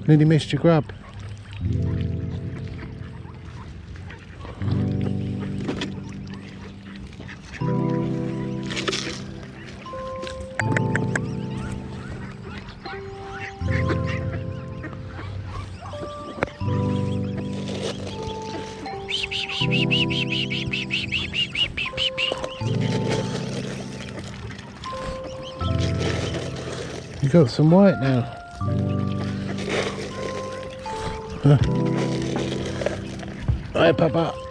Nearly missed your grub. You got some white now. Huh. Hi, Papa.